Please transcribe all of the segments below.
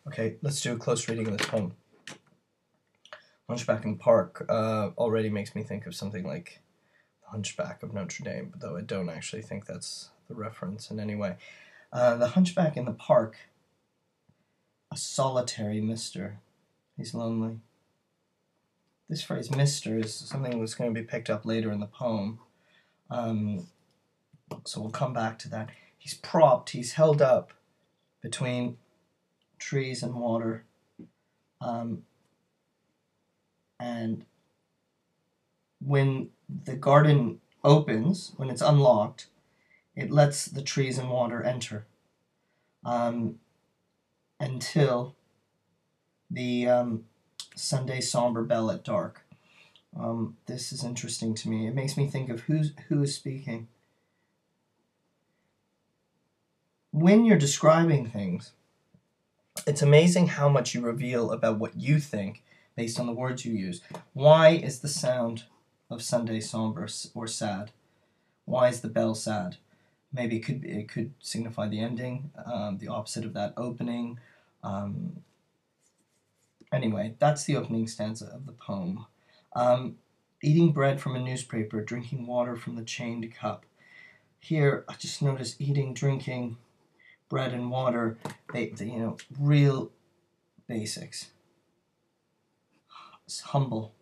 Okay, let's do a close reading of this poem. Hunchback in the Park already makes me think of something like the Hunchback of Notre Dame, though I don't actually think that's the reference in any way. The Hunchback in the Park, a solitary mister. He's lonely. This phrase, mister, is something that's going to be picked up later in the poem. So we'll come back to that. He's propped, he's held up between trees and water. And when the garden opens, when it's unlocked, it lets the trees and water enter until the Sunday somber bell at dark. This is interesting to me. It makes me think of who is speaking. When you're describing things, it's amazing how much you reveal about what you think based on the words you use. Why is the sound of Sunday somber or sad? Why is the bell sad? Maybe it could signify the ending, the opposite of that, opening. Anyway, that's the opening stanza of the poem. Eating bread from a newspaper, drinking water from the chained cup. Here, I just noticed eating, drinking, bread and water, they real basics. It's humble.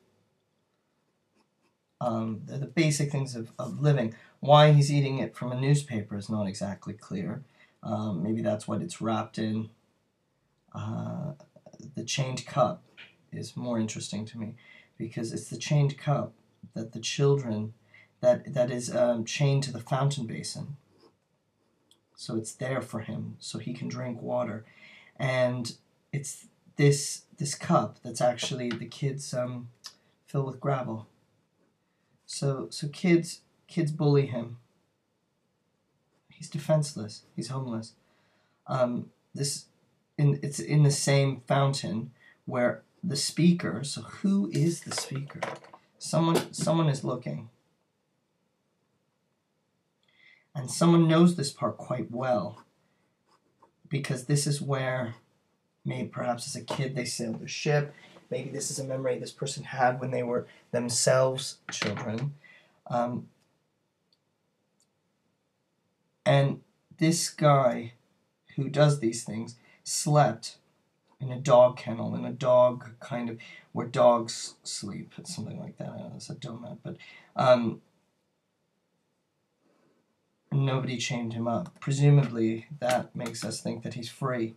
They're the basic things of living. Why he's eating it from a newspaper is not exactly clear. Maybe that's what it's wrapped in. The chained cup is more interesting to me because it's the chained cup that the children, that is chained to the fountain basin. So it's there for him, so he can drink water. And it's this cup that's actually the kids fill with gravel. So kids bully him. He's defenseless. He's homeless. It's in the same fountain where the speaker. So who is the speaker? Someone is looking. And someone knows this part quite well because this is where, maybe perhaps as a kid they sailed their ship. Maybe this is a memory this person had when they were themselves children. And this guy who does these things slept in a dog kennel, in a dog kind of, where dogs sleep, something like that. I know it's a donut, but nobody chained him up. Presumably, that makes us think that he's free.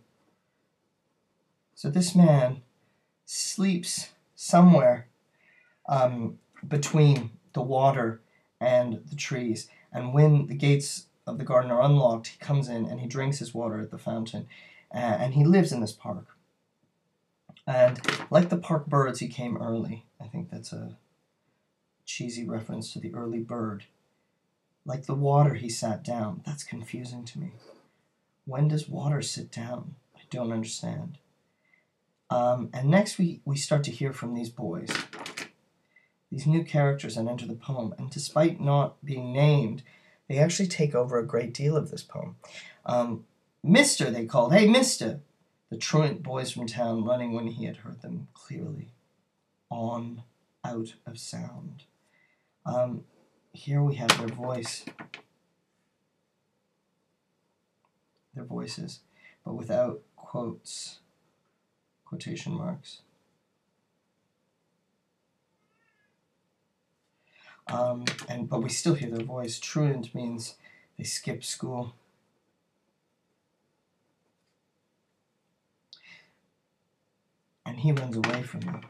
So this man sleeps somewhere between the water and the trees. And when the gates of the garden are unlocked, he comes in and he drinks his water at the fountain. And he lives in this park. And like the park birds, he came early. I think that's a cheesy reference to the early bird. Like the water, he sat down. That's confusing to me. When does water sit down? I don't understand. And next we start to hear from these boys. These new characters that enter the poem. And despite not being named, they actually take over a great deal of this poem. Mister, they called. Hey, mister! The truant boys from town running when he had heard them clearly. On, out of sound. Here we have their voice. Their voices, but without quotes, quotation marks. But we still hear their voice. Truant means they skip school. And he runs away from them.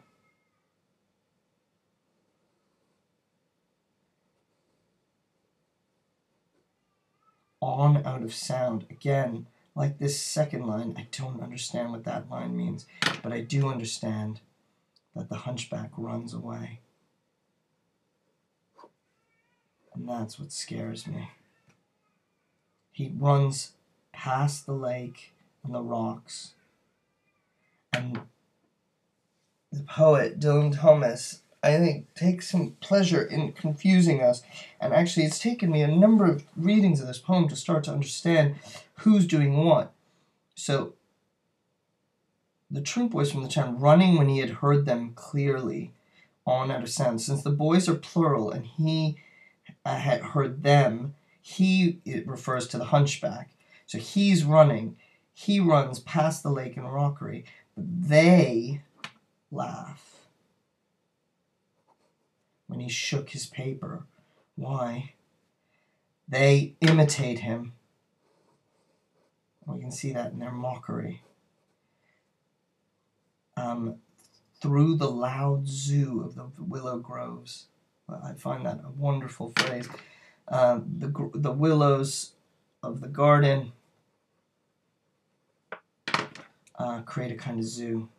On, out of sound. Again, like this second line, I don't understand what that line means, but I do understand that the hunchback runs away. And that's what scares me. He runs past the lake and the rocks. And the poet, Dylan Thomas, I think, takes some pleasure in confusing us. And actually, it's taken me a number of readings of this poem to start to understand who's doing what. So, the truant boys from the town, running when he had heard them clearly, on out of sound. Since the boys are plural and he had heard them, it refers to the hunchback. So he's running. He runs past the lake and rockery. They laugh when he shook his paper. Why? They imitate him. We can see that in their mockery. Through the loud zoo of the willow groves. I find that a wonderful phrase. The willows of the garden create a kind of zoo.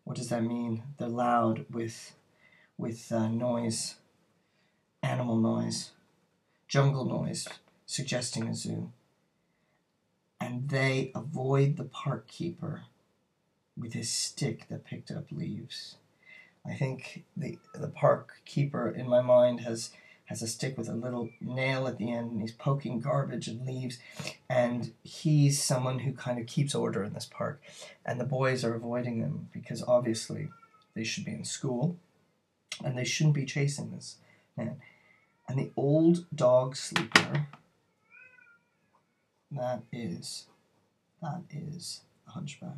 What does that mean? They're loud with noise, animal noise, jungle noise, suggesting a zoo. And they avoid the park keeper with his stick that picked up leaves. I think the park keeper in my mind has a stick with a little nail at the end, and he's poking garbage and leaves, and he's someone who kind of keeps order in this park, and the boys are avoiding them because obviously they should be in school and they shouldn't be chasing this man. And the old dog sleeper, that is a hunchback.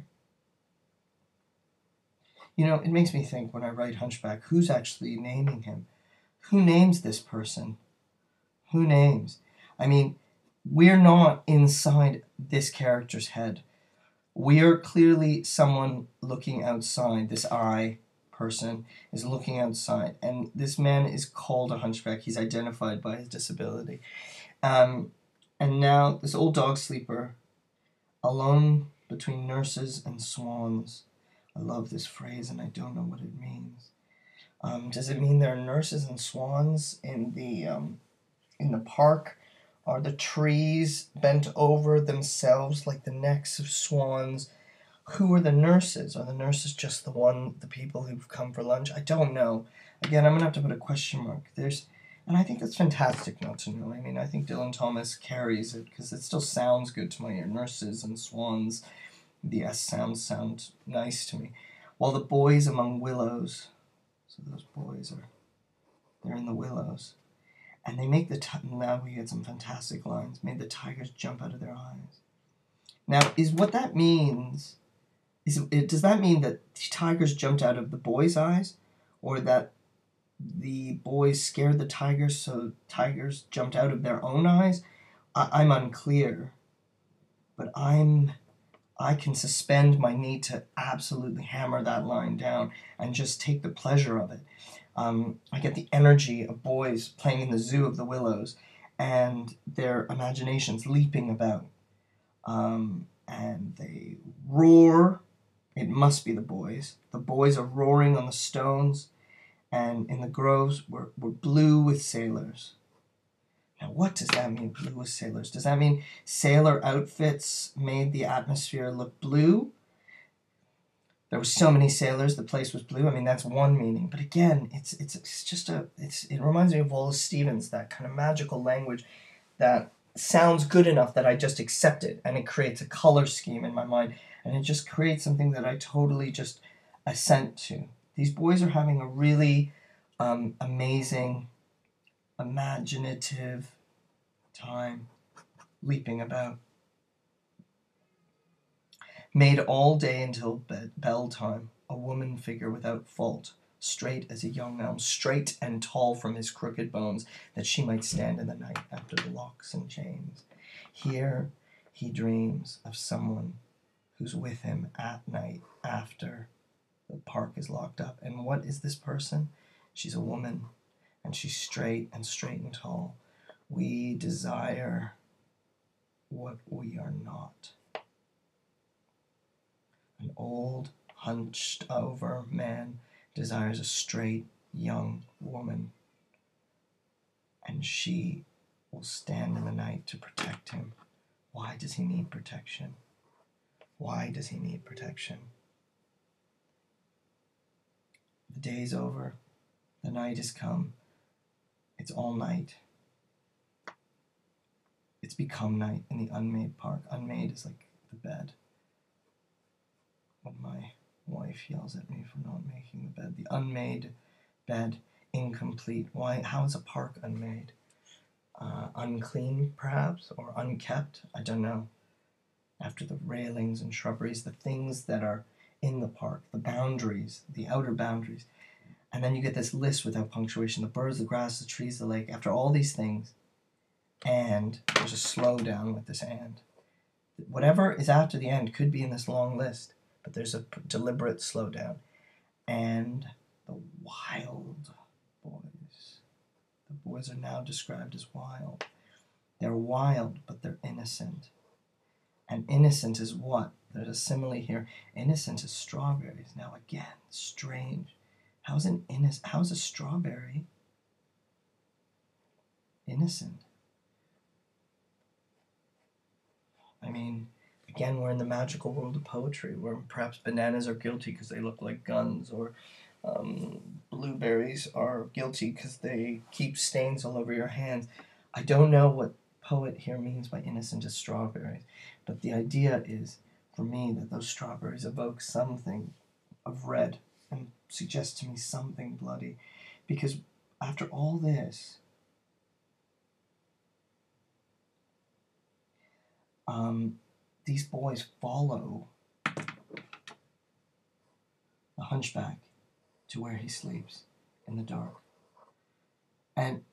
You know, it makes me think when I write Hunchback, who's actually naming him? Who names this person? Who names? I mean, we're not inside this character's head. We are clearly someone looking outside. This I person is looking outside. And this man is called a hunchback. He's identified by his disability. And now this old dog sleeper, alone between nurses and swans. I love this phrase and I don't know what it means. Does it mean there are nurses and swans in the park? Are the trees bent over themselves like the necks of swans? Who are the nurses? Are the nurses just the people who've come for lunch? I don't know. Again, I'm gonna have to put a question mark. And I think that's fantastic not to know. I mean, I think Dylan Thomas carries it because it still sounds good to my ear. Nurses and swans. The S sounds sound nice to me. While the boys among willows, so those boys they're in the willows, and they make now we get some fantastic lines. Made the tigers jump out of their eyes. Now, what that means does that mean that the tigers jumped out of the boys' eyes, or that the boys scared the tigers so tigers jumped out of their own eyes? I'm unclear, but I can suspend my need to absolutely hammer that line down and just take the pleasure of it. I get the energy of boys playing in the zoo of the willows and their imaginations leaping about. And they roar. It must be the boys. The boys are roaring on the stones, and in the groves we're blue with sailors. Now, what does that mean, blue with sailors? Does that mean sailor outfits made the atmosphere look blue? There were so many sailors, the place was blue. I mean, that's one meaning. But again, it reminds me of Wallace Stevens, that kind of magical language that sounds good enough that I just accept it, and it creates a color scheme in my mind, and it just creates something that I totally just assent to. These boys are having a really amazing, imaginative time leaping about. Made all day until bell time, a woman figure without fault, straight as a young elm, straight and tall from his crooked bones, that she might stand in the night after the locks and chains. Here he dreams of someone who's with him at night after the park is locked up. And what is this person? She's a woman, and she's straight and tall. We desire what we are not. An old, hunched over man desires a straight, young woman, and she will stand in the night to protect him. Why does he need protection? Why does he need protection? The day's over. The night has come. It's all night. It's become night in the unmade park. Unmade is like the bed. when my wife yells at me for not making the bed. The unmade bed, incomplete. Why? How is a park unmade? Unclean, perhaps, or unkept? I don't know. After the railings and shrubberies, the things that are in the park, the boundaries, the outer boundaries. And then you get this list without punctuation: the birds, the grass, the trees, the lake. After all these things, and there's a slowdown with this and. Whatever is after the end could be in this long list, but there's a deliberate slowdown. And the wild boys. The boys are now described as wild. They're wild, but they're innocent. And innocent is what? There's a simile here. Innocent is strawberries. Now again, strange. How's a strawberry innocent? I mean, again, we're in the magical world of poetry, where perhaps bananas are guilty because they look like guns, or blueberries are guilty because they keep stains all over your hands. I don't know what poet here means by innocent as strawberries, but the idea is, for me, that those strawberries evoke something of red and suggest to me something bloody, because after all this, these boys follow the hunchback to where he sleeps in the dark. And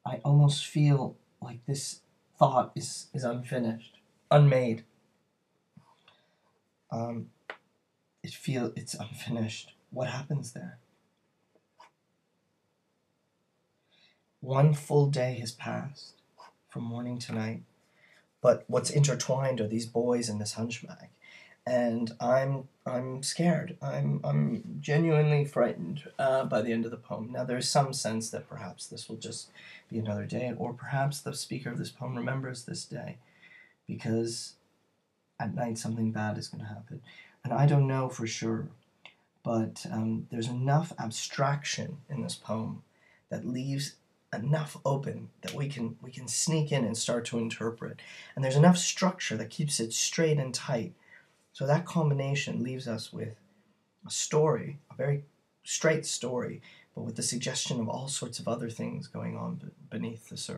I almost feel like this thought is unfinished, unmade. It's unfinished. What happens there? One full day has passed from morning to night, but what's intertwined are these boys and this hunchback. And I'm scared. I'm genuinely frightened by the end of the poem. Now, there's some sense that perhaps this will just be another day, or perhaps the speaker of this poem remembers this day, because at night something bad is going to happen. And I don't know for sure, but there's enough abstraction in this poem that leaves enough open that we can sneak in and start to interpret. And there's enough structure that keeps it straight and tight. So that combination leaves us with a story, a very straight story, but with the suggestion of all sorts of other things going on beneath the surface.